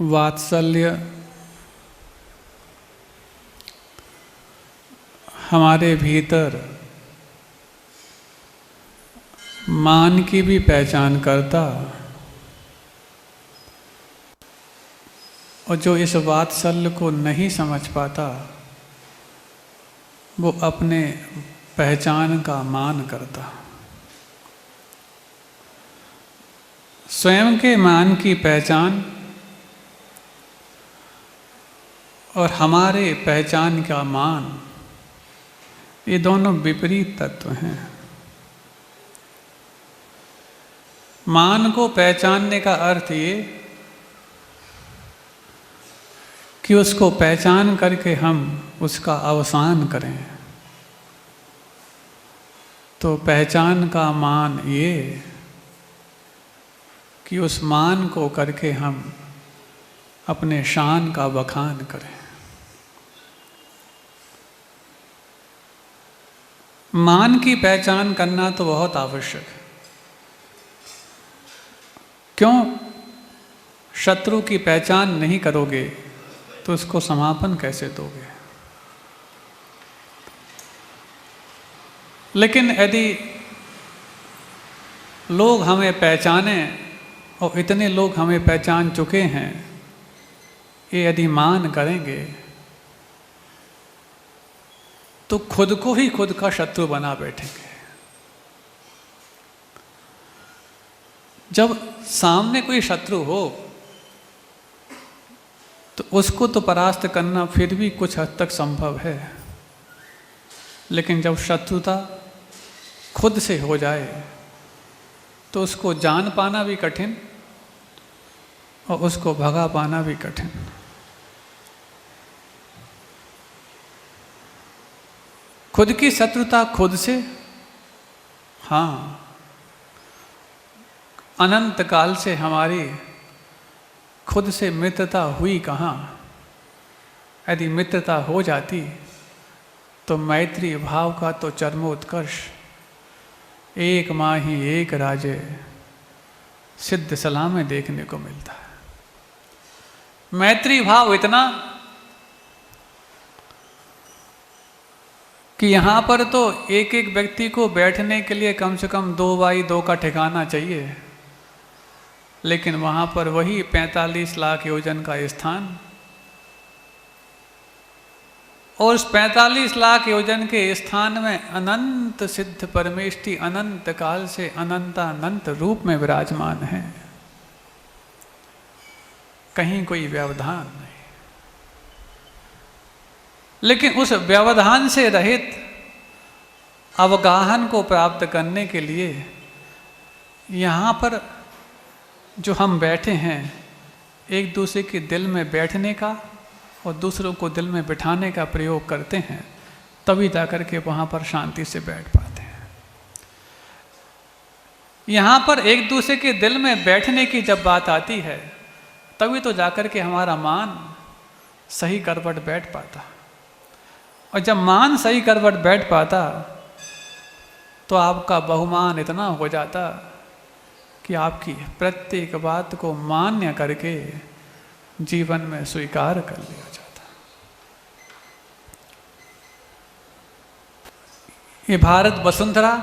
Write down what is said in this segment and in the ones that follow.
वात्सल्य हमारे भीतर मान की भी पहचान करता, और जो इस वात्सल्य को नहीं समझ पाता वो अपने पहचान का मान करता। स्वयं के मान की पहचान और हमारे पहचान का मान, ये दोनों विपरीत तत्व हैं। मान को पहचानने का अर्थ ये कि उसको पहचान करके हम उसका अवसान करें। तो पहचान का मान ये कि उस मान को करके हम अपने शान का बखान करें। मान की पहचान करना तो बहुत आवश्यक है। क्यों? शत्रु की पहचान नहीं करोगे तो उसको समापन कैसे दोगे? लेकिन यदि लोग हमें पहचाने, और इतने लोग हमें पहचान चुके हैं, ये यदि मान करेंगे तो खुद को ही खुद का शत्रु बना बैठेंगे। जब सामने कोई शत्रु हो तो उसको तो परास्त करना फिर भी कुछ हद तक संभव है, लेकिन जब शत्रुता खुद से हो जाए तो उसको जान पाना भी कठिन और उसको भगा पाना भी कठिन। खुद की शत्रुता खुद से, हाँ, अनंत काल से हमारी खुद से मित्रता हुई कहाँ? यदि मित्रता हो जाती तो मैत्री भाव का तो चरमोत्कर्ष एक माही एक राजे सिद्ध सलाह में देखने को मिलता है। मैत्री भाव इतना कि यहाँ पर तो एक एक व्यक्ति को बैठने के लिए कम से कम 2x2 का ठिकाना चाहिए, लेकिन वहाँ पर वही 45 लाख योजन का स्थान, और उस 45 लाख योजन के स्थान में अनंत सिद्ध परमेष्टि अनंत काल से अनंतानंत रूप में विराजमान है। कहीं कोई व्यवधान नहीं। लेकिन उस व्यवधान से रहित अवगाहन को प्राप्त करने के लिए यहाँ पर जो हम बैठे हैं, एक दूसरे के दिल में बैठने का और दूसरों को दिल में बिठाने का प्रयोग करते हैं, तभी जाकर के वहाँ पर शांति से बैठ पाते हैं। यहाँ पर एक दूसरे के दिल में बैठने की जब बात आती है, तभी तो जाकर के हमारा मान सही करवट बैठ पाता। और जब मान सही करवट बैठ पाता तो आपका बहुमान इतना हो जाता कि आपकी प्रत्येक बात को मान्य करके जीवन में स्वीकार कर लिया जाता। ये भारत वसुंधरा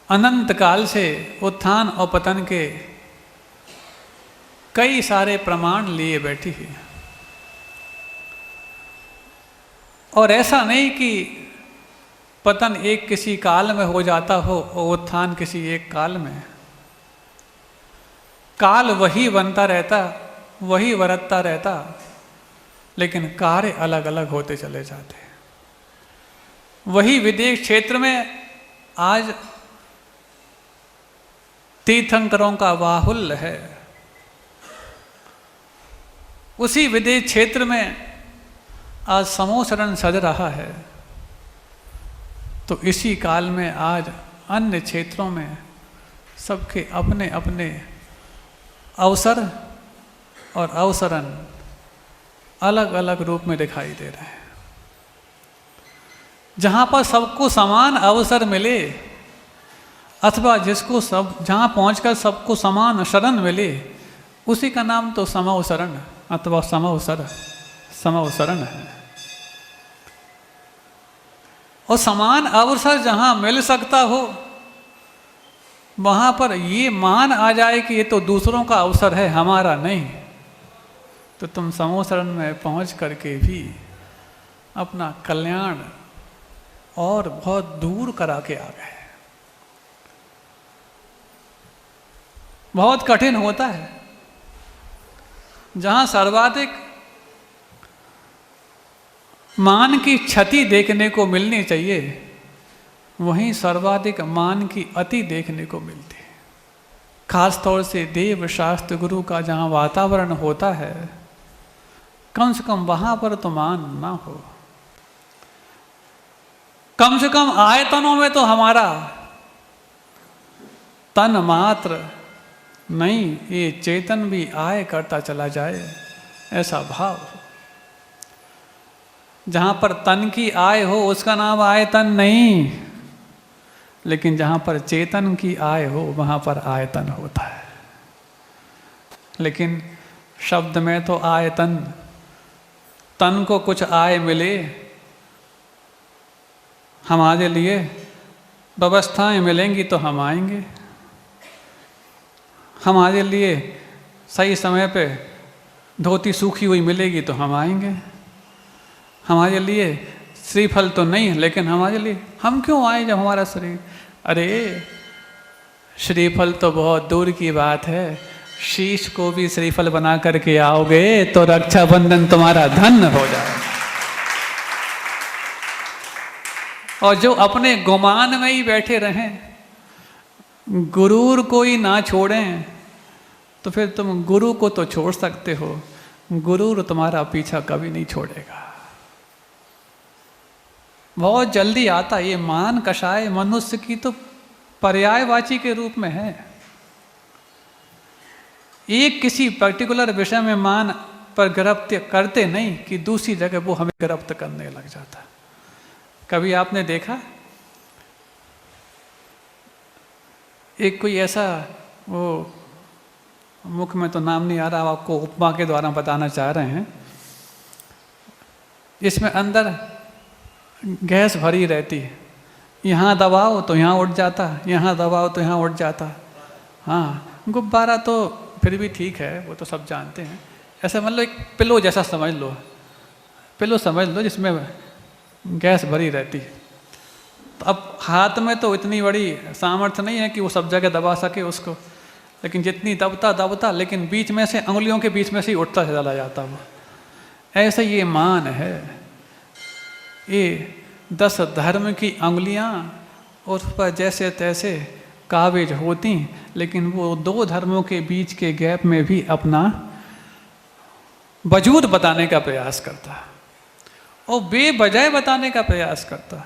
अनंत काल से उत्थान और पतन के कई सारे प्रमाण लिए बैठी है। और ऐसा नहीं कि पतन एक किसी काल में हो जाता हो और उत्थान किसी एक काल में। काल वही बनता रहता, वही बरतता रहता, लेकिन कार्य अलग अलग होते चले जाते। वही विदेश क्षेत्र में आज तीर्थंकरों का बाहुल्य है, उसी विदेश क्षेत्र में आज समूह शरण सज रहा है। तो इसी काल में आज अन्य क्षेत्रों में सबके अपने अपने अवसर और अवसरन अलग अलग रूप में दिखाई दे रहे हैं। जहाँ पर सबको समान अवसर मिले, अथवा जिसको सब जहाँ पहुँचकर सबको समान शरण मिले, उसी का नाम तो समवसरण अथवा समवसरण है। और समान अवसर जहां मिल सकता हो वहां पर ये मान आ जाए कि ये तो दूसरों का अवसर है, हमारा नहीं, तो तुम समवसरण में पहुंच करके भी अपना कल्याण और बहुत दूर करा के आ गए। बहुत कठिन होता है। जहां सर्वाधिक मान की क्षति देखने को मिलनी चाहिए वहीं सर्वाधिक मान की अति देखने को मिलती है। खास तौर से देव शास्त्र गुरु का जहां वातावरण होता है कम से कम वहां पर तो मान ना हो। कम से कम आयतनों में तो हमारा तन मात्र नहीं, ये चेतन भी आय करता चला जाए, ऐसा भाव हो। जहां पर तन की आय हो उसका नाम आयतन नहीं, लेकिन जहां पर चेतन की आय हो वहां पर आयतन होता है। लेकिन शब्द में तो आयतन, तन को कुछ आय मिले, हमारे लिए व्यवस्थाएं मिलेंगी तो हम आएंगे, हमारे लिए सही समय पे धोती सूखी हुई मिलेगी तो हम आएंगे, हमारे लिए श्रीफल तो नहीं लेकिन हमारे लिए, हम क्यों आए जब हमारा शरीर, अरे श्रीफल तो बहुत दूर की बात है, शीश को भी श्रीफल बना करके आओगे तो रक्षाबंधन तुम्हारा धन हो जाएगा। और जो अपने गुमान में ही बैठे रहें, गुरूर को ही ना छोड़ें, तो फिर तुम गुरु को तो छोड़ सकते हो, गुरूर तुम्हारा पीछा कभी नहीं छोड़ेगा। बहुत जल्दी आता ये मान कषाय मनुष्य की तो पर्यायवाची के रूप में है। एक किसी पर्टिकुलर विषय में मान पर गिरफ्त करते नहीं कि दूसरी जगह वो हमें गिरफ्त करने लग जाता। कभी आपने देखा एक कोई ऐसा, वो मुख में तो नाम नहीं आ रहा, आपको उपमा के द्वारा बताना चाह रहे हैं, इसमें अंदर गैस भरी रहती है, यहाँ दबाओ तो यहाँ उठ जाता, यहाँ दबाओ तो यहाँ उठ जाता। हाँ, गुब्बारा तो फिर भी ठीक है, वो तो सब जानते हैं। ऐसा मतलब एक पिलो जैसा समझ लो, पिलो समझ लो जिसमें गैस भरी रहती है। तो अब हाथ में तो इतनी बड़ी सामर्थ्य नहीं है कि वो सब जगह दबा सके उसको, लेकिन जितनी दबता लेकिन बीच में से, उंगलियों के बीच में से ही उठता चला जाता वो। ऐसे ये मान है, ये 10 धर्म की अंगुलियां उस पर जैसे तैसे काबिज होती, लेकिन वो 2 धर्मों के बीच के गैप में भी अपना वजूद बताने का प्रयास करता और बेबजाय बताने का प्रयास करता।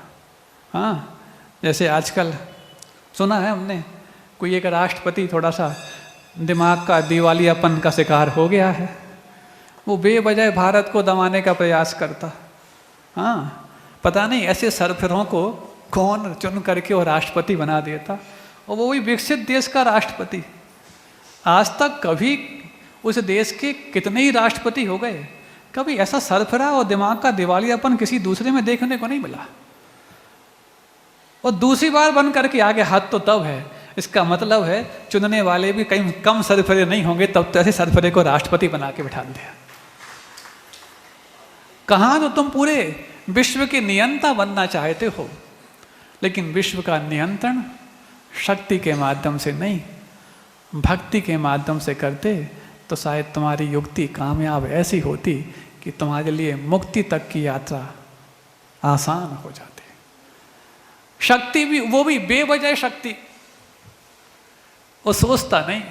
हाँ, जैसे आजकल सुना है हमने, कोई एक राष्ट्रपति थोड़ा सा दिमाग का दिवालियापन का शिकार हो गया है, वो बेबजाय भारत को दबाने का प्रयास करता। हाँ, पता नहीं ऐसे सरफिरों को कौन चुन करके वो राष्ट्रपति बना देता, और वो भी विकसित देश का राष्ट्रपति। आज तक कभी उस देश के कितने ही राष्ट्रपति हो गए, कभी ऐसा सरफिरा और दिमाग का दिवालियापन किसी दूसरे में देखने को नहीं मिला। और दूसरी बार बन करके आगे हाथ तो तब है, इसका मतलब है चुनने वाले भी कहीं कम सरफिरे नहीं होंगे, तब तो ऐसे सरफिरे को राष्ट्रपति बना के बिठा दिया। कहाँ तो तुम पूरे विश्व के नियंता बनना चाहते हो, लेकिन विश्व का नियंत्रण शक्ति के माध्यम से नहीं, भक्ति के माध्यम से करते तो शायद तुम्हारी युक्ति कामयाब ऐसी होती कि तुम्हारे लिए मुक्ति तक की यात्रा आसान हो जाती। शक्ति भी, वो भी बेवजह शक्ति, वो सोचता नहीं।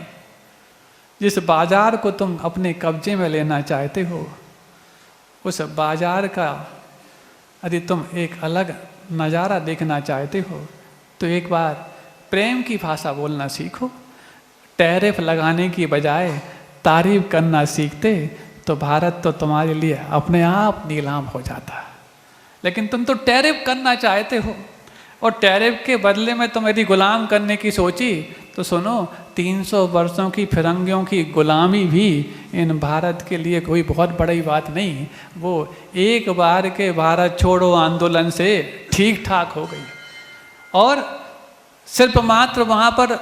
जिस बाजार को तुम अपने कब्जे में लेना चाहते हो, उस बाजार का यदि तुम एक अलग नज़ारा देखना चाहते हो तो एक बार प्रेम की भाषा बोलना सीखो। टैरिफ लगाने की बजाय तारीफ करना सीखते तो भारत तो तुम्हारे लिए अपने आप नीलाम हो जाता। लेकिन तुम तो टैरिफ करना चाहते हो, और टैरिफ के बदले में तुम यदि गुलाम करने की सोची तो सुनो, 300 वर्षों की फिरंगियों की गुलामी भी इन भारत के लिए कोई बहुत बड़ी बात नहीं। वो एक बार के भारत छोड़ो आंदोलन से ठीक ठाक हो गई। और सिर्फ मात्र वहाँ पर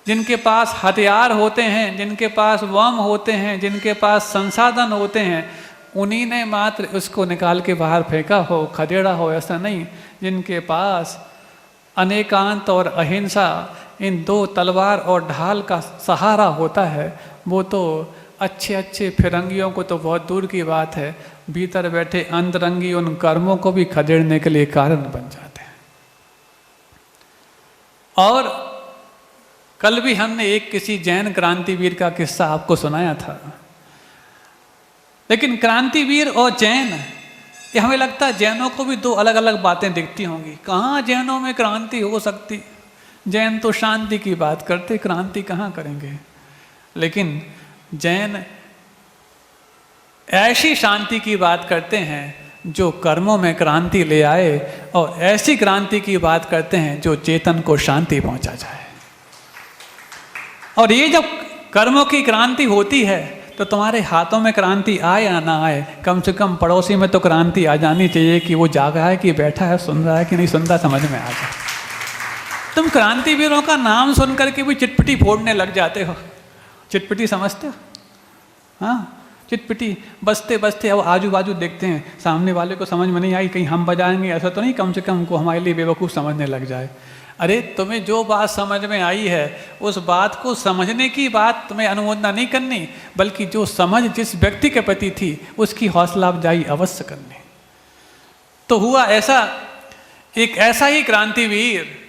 जिनके पास हथियार होते हैं, जिनके पास बम होते हैं, जिनके पास संसाधन होते हैं, उन्हीं ने मात्र उसको निकाल के बाहर फेंका हो, खदेड़ा हो, ऐसा नहीं। जिनके पास अनेकांत और अहिंसा, इन दो तलवार और ढाल का सहारा होता है, वो तो अच्छे अच्छे फिरंगियों को तो बहुत दूर की बात है, भीतर बैठे अंतरंगी उन कर्मों को भी खदेड़ने के लिए कारण बन जाते हैं। और कल भी हमने एक किसी जैन क्रांतिवीर का किस्सा आपको सुनाया था। लेकिन क्रांतिवीर और जैन, ये हमें लगता है जैनों को भी दो अलग अलग बातें दिखती होंगी। कहाँ जैनों में क्रांति हो सकती? जैन तो शांति की बात करते, क्रांति कहाँ करेंगे? लेकिन जैन ऐसी शांति की बात करते हैं जो कर्मों में क्रांति ले आए, और ऐसी क्रांति की बात करते हैं जो चेतन को शांति पहुंचा जाए। और ये जब कर्मों की क्रांति होती है तो तुम्हारे हाथों में क्रांति आए या ना आए, कम से कम पड़ोसी में तो क्रांति आ जानी चाहिए कि वो जागा है कि बैठा है, सुन रहा है कि नहीं सुन रहा, समझ में आ जाए। तुम क्रांतिवीरों का नाम सुन करके भी चिटपिटी फोड़ने लग जाते हो। चिटपिटी समझते हो? हाँ, चिटपिटी बजते बजते अब आजू बाजू देखते हैं, सामने वाले को समझ में नहीं आई, कहीं हम बजाएंगे ऐसा तो नहीं, कम से कम को हमारे लिए बेवकूफ़ समझने लग जाए। अरे तुम्हें जो बात समझ में आई है उस बात को समझने की बात तुम्हें अनुमोदना नहीं करनी, बल्कि जो समझ जिस व्यक्ति के प्रति थी उसकी हौसला अफजाई अवश्य करनी। तो हुआ ऐसा, एक ऐसा ही क्रांतिवीर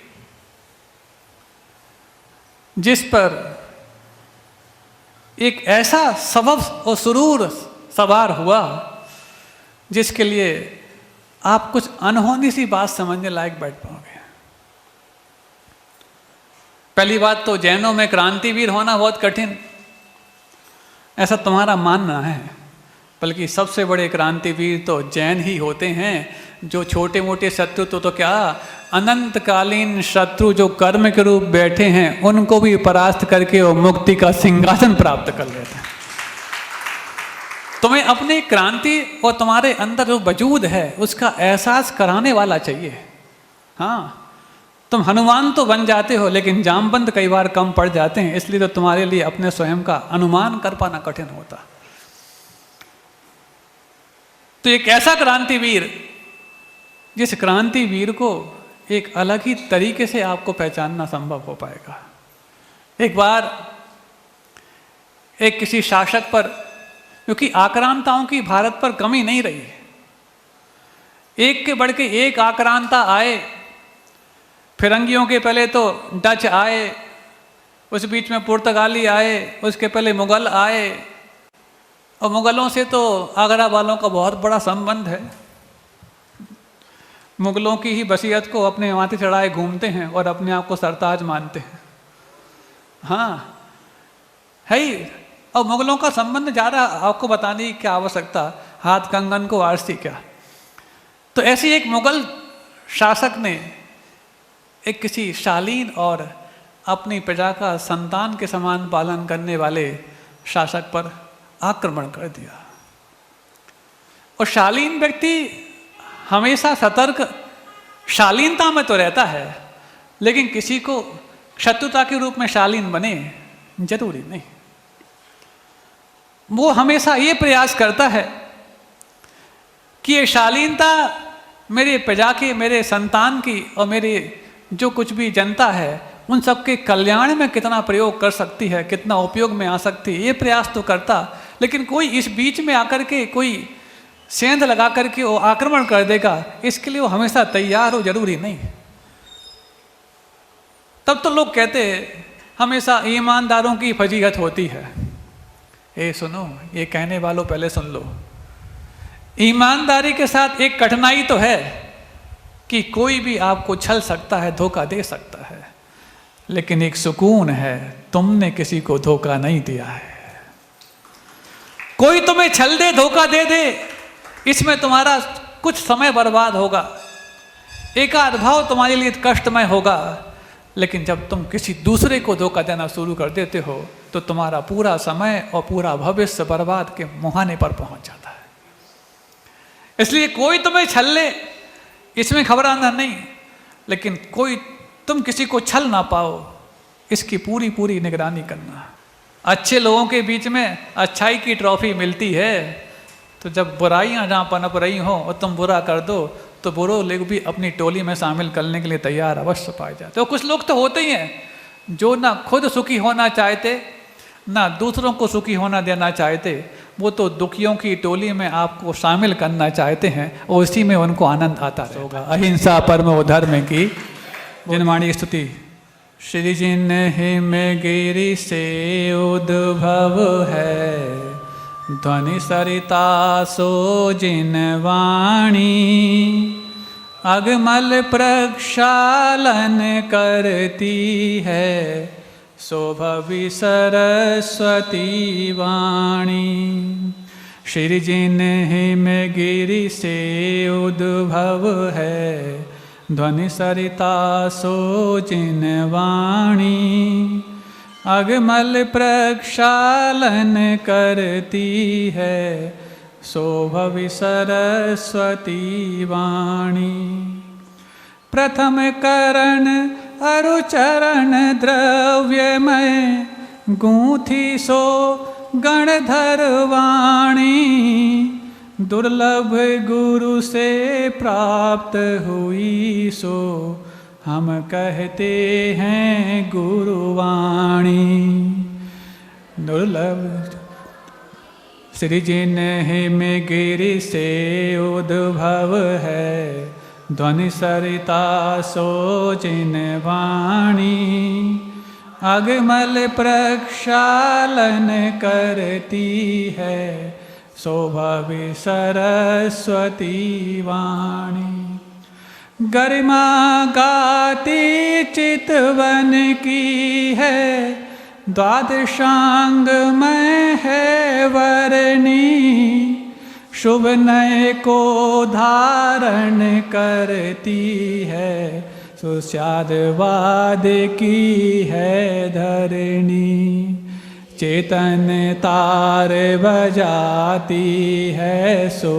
जिस पर एक ऐसा सबब और सुरूर सवार हुआ जिसके लिए आप कुछ अनहोनी सी बात समझने लायक बैठ पाओगे। पहली बात तो जैनों में क्रांतिवीर होना बहुत कठिन, ऐसा तुम्हारा मानना है, बल्कि सबसे बड़े क्रांतिवीर तो जैन ही होते हैं। जो छोटे मोटे शत्रु तो क्या अनंतकालीन शत्रु जो कर्म के रूप बैठे हैं उनको भी परास्त करके वो मुक्ति का सिंहासन प्राप्त कर लेते हैं। तुम्हें अपनी क्रांति और तुम्हारे अंदर जो वजूद है उसका एहसास कराने वाला चाहिए। हाँ, तुम हनुमान तो बन जाते हो लेकिन जामबंद कई बार कम पड़ जाते हैं, इसलिए तो तुम्हारे लिए अपने स्वयं का अनुमान कर पाना कठिन होता। तो एक ऐसा क्रांतिवीर जिस क्रांतिवीर को एक अलग ही तरीके से आपको पहचानना संभव हो पाएगा। एक बार एक किसी शासक पर, क्योंकि आक्रांताओं की भारत पर कमी नहीं रही, एक के बढ़ के एक आक्रांता आए। फिरंगियों के पहले तो डच आए, उस बीच में पुर्तगाली आए, उसके पहले मुगल आए, और मुगलों से तो आगरा वालों का बहुत बड़ा संबंध है। मुगलों की ही बसीयत को अपने माथे चढ़ाए घूमते हैं और अपने आप को सरताज मानते हैं। हाँ है ही, और मुगलों का संबंध ज़्यादा आपको बताने की क्या आवश्यकता, हाथ कंगन को आरसी क्या। तो ऐसी एक मुगल शासक ने एक किसी शालीन और अपनी प्रजा का संतान के समान पालन करने वाले शासक पर आक्रमण कर दिया। और शालीन व्यक्ति हमेशा सतर्क शालीनता में तो रहता है, लेकिन किसी को शत्रुता के रूप में शालीन बने जरूरी नहीं। वो हमेशा ये प्रयास करता है कि ये शालीनता मेरे प्रजा की, मेरे संतान की और मेरे जो कुछ भी जनता है उन सबके कल्याण में कितना प्रयोग कर सकती है, कितना उपयोग में आ सकती है, ये प्रयास तो करता। लेकिन कोई इस बीच में आकर के कोई सेंध लगा करके वो आक्रमण कर देगा, इसके लिए वो हमेशा तैयार हो जरूरी नहीं। तब तो लोग कहते हैं हमेशा ईमानदारों की फजीहत होती है। ए सुनो, ये कहने वालों पहले सुन लो, ईमानदारी के साथ एक कठिनाई तो है कि कोई भी आपको छल सकता है, धोखा दे सकता है, लेकिन एक सुकून है तुमने किसी को धोखा नहीं दिया है। कोई तुम्हें छल दे, धोखा दे दे, इसमें तुम्हारा कुछ समय बर्बाद होगा, एक आध भाव तुम्हारे लिए कष्टमय होगा, लेकिन जब तुम किसी दूसरे को धोखा देना शुरू कर देते हो तो तुम्हारा पूरा समय और पूरा भविष्य बर्बाद के मुहाने पर पहुंच जाता है। इसलिए कोई तुम्हें छल ले, इसमें घबराना नहीं, लेकिन कोई तुम किसी को छल ना पाओ, इसकी पूरी पूरी निगरानी करना। अच्छे लोगों के बीच में अच्छाई की ट्रॉफी मिलती है, तो जब बुराइयां जहां पनप रही हों और तुम बुरा कर दो तो बुरे लोग भी अपनी टोली में शामिल करने के लिए तैयार अवश्य पाए जाते। तो कुछ लोग तो होते ही हैं जो ना खुद सुखी होना चाहते ना दूसरों को सुखी होना देना चाहते, वो तो दुखियों की टोली में आपको शामिल करना चाहते हैं और उसी में उनको आनंद आता होगा। अहिंसा परमो धर्म की जिनवाणी स्तुति। श्री जिन हिम गिरि से उद्भव है, ध्वनि सरिता सो जिन वाणी, अगमल प्रक्षालन करती है, शोभवि सरस्वती वाणी। श्री जिन हिम गिरि से उद्भव है, ध्वनि सरिता सो जिन वाणी, अगमल प्रक्षालन करती है, शोभवि सरस्वती वाणी। प्रथम करण अरुचरण द्रव्यमय, गूंथी सो गणधर वाणी, दुर्लभ गुरु से प्राप्त हुई सो हम कहते हैं गुरुवाणी। दुर्लभ श्री जिन हिम गिरि से उद्भव है, ध्वनि सरिता सो जिन वाणी, अगमल प्रक्षालन करती है, शोभवि सरस्वती वाणी। गरिमा गाती चितवन की है, द्वादशांग में है वरनी, शुभ नय को धारण करती है, सुस्यादवाद की है धरणी। चेतन तार बजाती है सो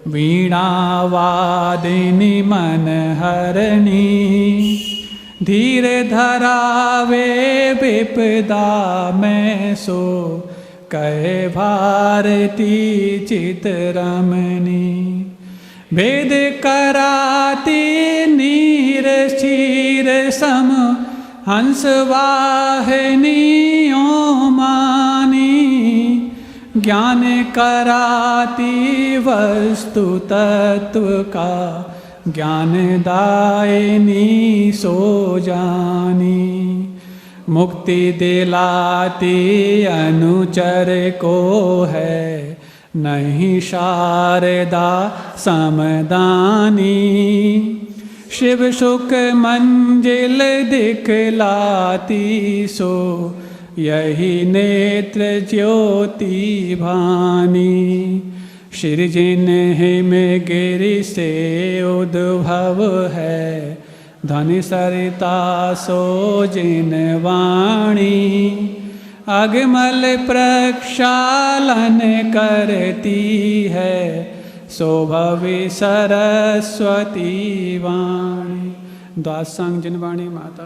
वीणा वादिनी मन हरणी, धीर धरावे विपदा में सो कहे भारती चितरमणी। भेद कराती नीर क्षीर सम, हंस वाहिनियों मानी, ज्ञान कराती वस्तु तत्व का, ज्ञान दायिनी सो जानी। मुक्ति दिलाती अनुचर को है, नहीं शारदा समदानी। शिव सुख मंजिल दिखलाती सो, यही नेत्र ज्योति भानी। श्री जिन हिम गिरि से उद्भव है, ध्वनि सरिता सो जिन वाणी, अगमल प्रक्षालन करती है, शोभवि सरस्वती वाणी। दासंग जिनवाणी माता।